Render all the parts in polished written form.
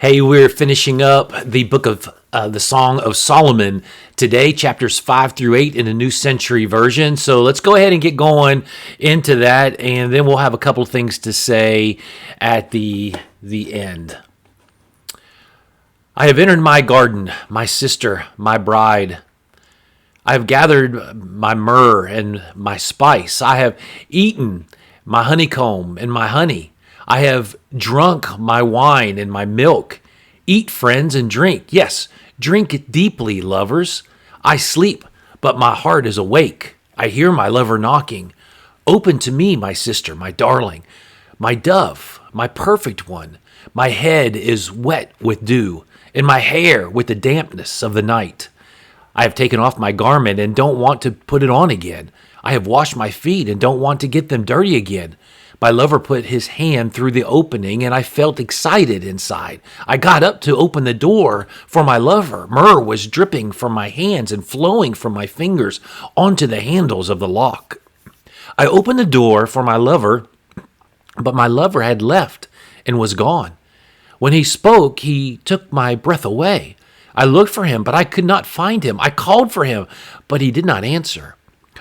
Hey, we're finishing up the book of the Song of Solomon today, chapters 5 through 8 in the New Century Version. So let's go ahead and get going into that, and then we'll have a couple of things to say at the end. I have entered my garden, my sister, my bride. I have gathered my myrrh and my spice. I have eaten my honeycomb and my honey. I have drunk my wine and my milk. Eat, friends, and drink. Yes, drink deeply, lovers. I sleep, but my heart is awake. I hear my lover knocking. Open to me, my sister, my darling, my dove, my perfect one. My head is wet with dew, and my hair with the dampness of the night. I have taken off my garment and don't want to put it on again. I have washed my feet and don't want to get them dirty again. My lover put his hand through the opening, and I felt excited inside. I got up to open the door for my lover. Myrrh was dripping from my hands and flowing from my fingers onto the handles of the lock. I opened the door for my lover, but my lover had left and was gone. When he spoke, he took my breath away. I looked for him, but I could not find him. I called for him, but he did not answer.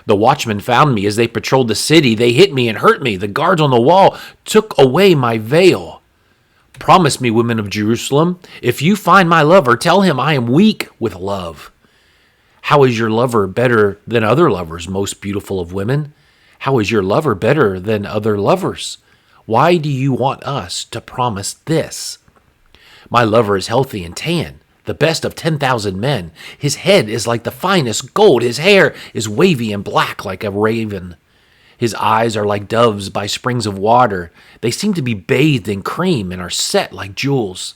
The watchmen found me as they patrolled the city. They hit me and hurt me. The guards on the wall took away my veil. Promise me, women of Jerusalem, if you find my lover, tell him I am weak with love. How is your lover better than other lovers, most beautiful of women? How is your lover better than other lovers? Why do you want us to promise this? My lover is healthy and tan, the best of 10,000 men. His head is like the finest gold. His hair is wavy and black like a raven. His eyes are like doves by springs of water. They seem to be bathed in cream and are set like jewels.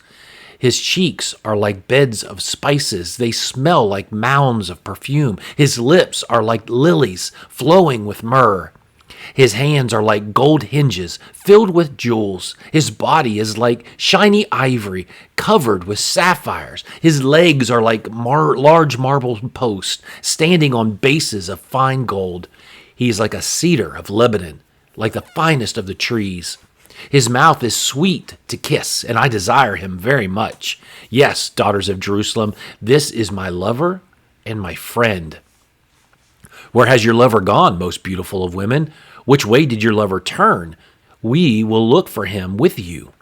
His cheeks are like beds of spices. They smell like mounds of perfume. His lips are like lilies flowing with myrrh. His hands are like gold hinges filled with jewels. His body is like shiny ivory covered with sapphires. His legs are like large marble posts standing on bases of fine gold. He is like a cedar of Lebanon, like the finest of the trees. His mouth is sweet to kiss, and I desire him very much. Yes, daughters of Jerusalem, this is my lover and my friend. Where has your lover gone, most beautiful of women? Which way did your lover turn? We will look for him with you.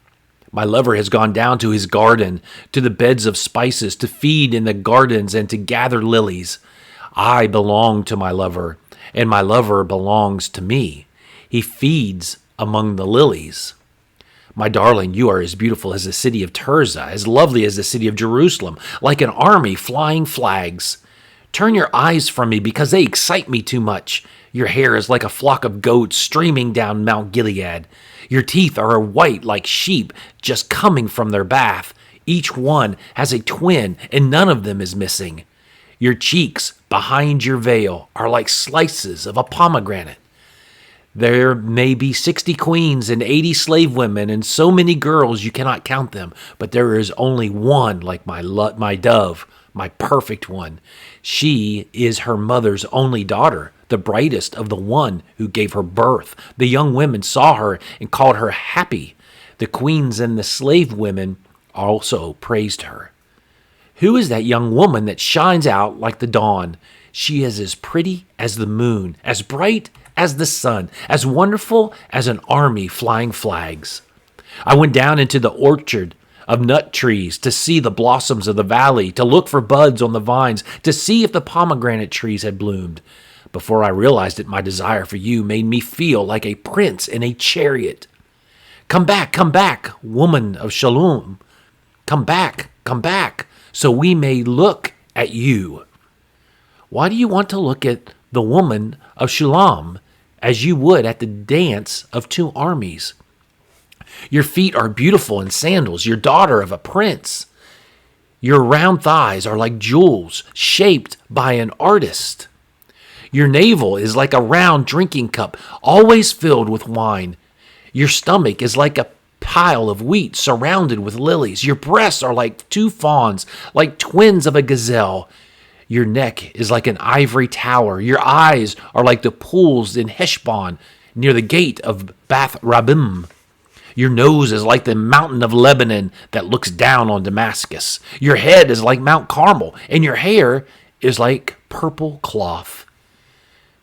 My lover has gone down to his garden, to the beds of spices, to feed in the gardens and to gather lilies. I belong to my lover, and my lover belongs to me. He feeds among the lilies. My darling, you are as beautiful as the city of Tirzah, as lovely as the city of Jerusalem, like an army flying flags. Turn your eyes from me because they excite me too much. Your hair is like a flock of goats streaming down Mount Gilead. Your teeth are white like sheep just coming from their bath. Each one has a twin and none of them is missing. Your cheeks behind your veil are like slices of a pomegranate. There may be 60 queens and 80 slave women and so many girls you cannot count them, but there is only one like my dove, my perfect one. She is her mother's only daughter, the brightest of the one who gave her birth. The young women saw her and called her happy. The queens and the slave women also praised her. Who is that young woman that shines out like the dawn? She is as pretty as the moon, as bright as the sun, as wonderful as an army flying flags. I went down into the orchard of nut trees to see the blossoms of the valley, to look for buds on the vines, to see if the pomegranate trees had bloomed. Before I realized it, my desire for you made me feel like a prince in a chariot. Come back, woman of Shalom. Come back, so we may look at you. Why do you want to look at the woman of Shalom as you would at the dance of two armies? Your feet are beautiful in sandals, your daughter of a prince. Your round thighs are like jewels shaped by an artist. Your navel is like a round drinking cup, always filled with wine. Your stomach is like a pile of wheat surrounded with lilies. Your breasts are like two fawns, like twins of a gazelle. Your neck is like an ivory tower. Your eyes are like the pools in Heshbon, near the gate of Bath Rabbim. Your nose is like the mountain of Lebanon that looks down on Damascus. Your head is like Mount Carmel, and your hair is like purple cloth.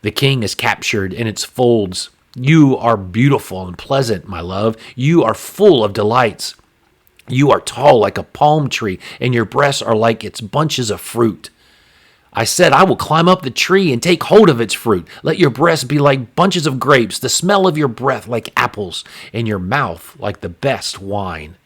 The king is captured in its folds. You are beautiful and pleasant, my love. You are full of delights. You are tall like a palm tree, and your breasts are like its bunches of fruit. I said, I will climb up the tree and take hold of its fruit. Let your breasts be like bunches of grapes, the smell of your breath like apples, and your mouth like the best wine.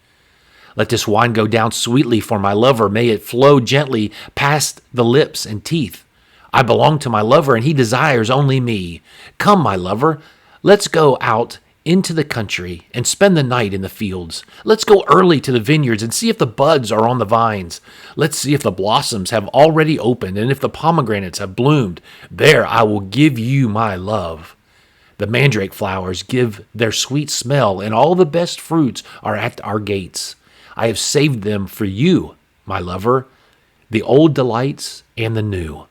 Let this wine go down sweetly for my lover. May it flow gently past the lips and teeth. I belong to my lover, and he desires only me. Come, my lover, let's go out into the country and spend the night in the fields. Let's go early to the vineyards and see if the buds are on the vines. Let's see if the blossoms have already opened and if the pomegranates have bloomed. There I will give you my love. The mandrake flowers give their sweet smell, and all the best fruits are at our gates. I have saved them for you, my lover, the old delights and the new.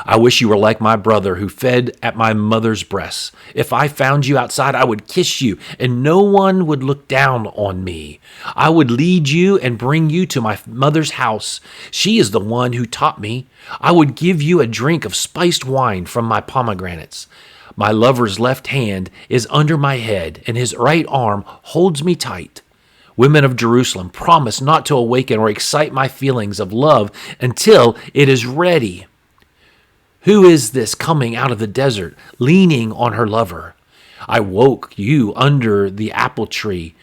I wish you were like my brother who fed at my mother's breasts. If I found you outside, I would kiss you, and no one would look down on me. I would lead you and bring you to my mother's house. She is the one who taught me. I would give you a drink of spiced wine from my pomegranates. My lover's left hand is under my head, and his right arm holds me tight. Women of Jerusalem, promise not to awaken or excite my feelings of love until it is ready. Who is this coming out of the desert, leaning on her lover? I woke you under the apple tree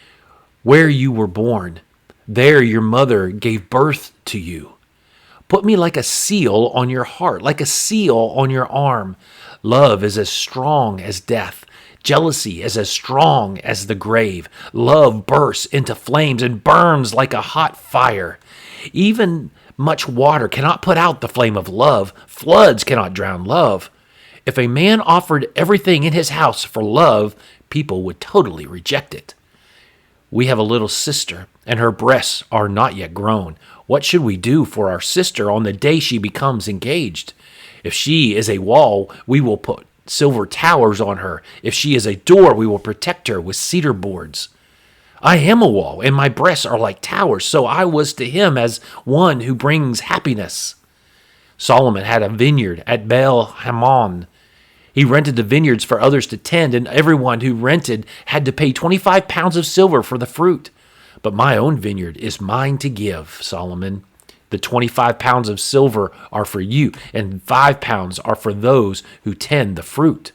where you were born. There your mother gave birth to you. Put me like a seal on your heart, like a seal on your arm. Love is as strong as death. Jealousy is as strong as the grave. Love bursts into flames and burns like a hot fire. Even much water cannot put out the flame of love. Floods cannot drown love. If a man offered everything in his house for love, people would totally reject it. We have a little sister, and her breasts are not yet grown. What should we do for our sister on the day she becomes engaged? If she is a wall, we will put silver towers on her. If she is a door, we will protect her with cedar boards. I am a wall, and my breasts are like towers, so I was to him as one who brings happiness. Solomon had a vineyard at Baal Hamon. He rented the vineyards for others to tend, and everyone who rented had to pay 25 pounds of silver for the fruit. But my own vineyard is mine to give, Solomon. The 25 pounds of silver are for you, and 5 pounds are for those who tend the fruit.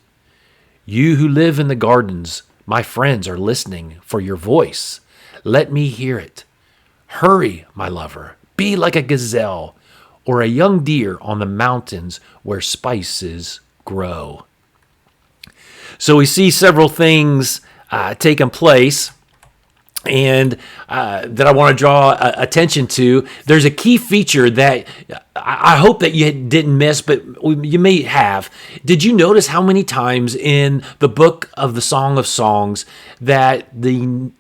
You who live in the gardens, my friends are listening for your voice. Let me hear it. Hurry, my lover. Be like a gazelle or a young deer on the mountains where spices grow. So we see several things taking place and that I want to draw attention to. There's a key feature that I hope that you didn't miss, but you may have. Did you notice how many times in the book of the Song of Songs that the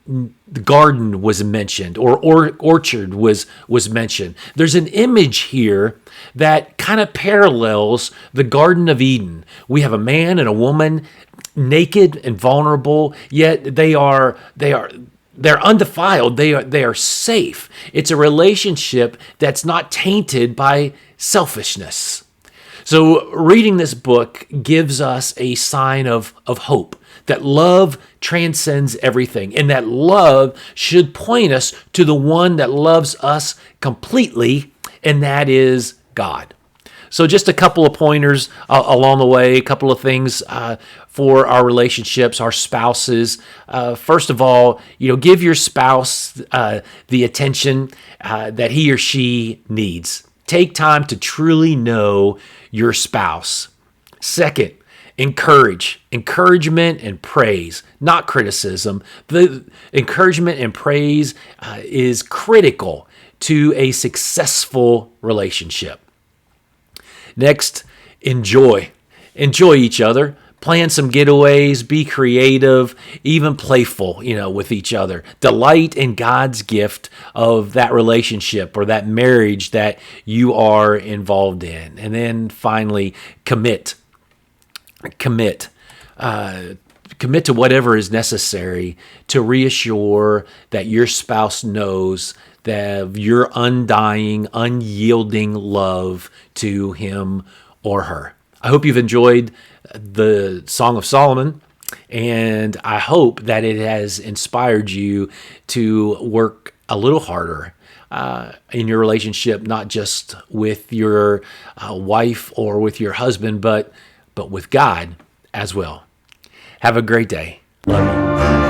garden was mentioned or orchard was mentioned? There's an image here that kind of parallels the Garden of Eden. We have a man and a woman naked and vulnerable, yet they're undefiled. They are safe. It's a relationship that's not tainted by selfishness. So reading this book gives us a sign of hope, that love transcends everything, and that love should point us to the one that loves us completely, and that is God. So just a couple of pointers along the way, a couple of things for our relationships, our spouses. First of all, give your spouse the attention that he or she needs. Take time to truly know your spouse. Second, encouragement and praise, not criticism. The encouragement and praise is critical to a successful relationship. Next, enjoy each other. Plan some getaways, be creative, even playful, with each other. Delight in God's gift of that relationship or that marriage that you are involved in. And then finally, commit. Commit to whatever is necessary to reassure that your spouse knows that your undying, unyielding love to him or her. I hope you've enjoyed the Song of Solomon, and I hope that it has inspired you to work a little harder in your relationship, not just with your wife or with your husband, but with God as well. Have a great day. Love you.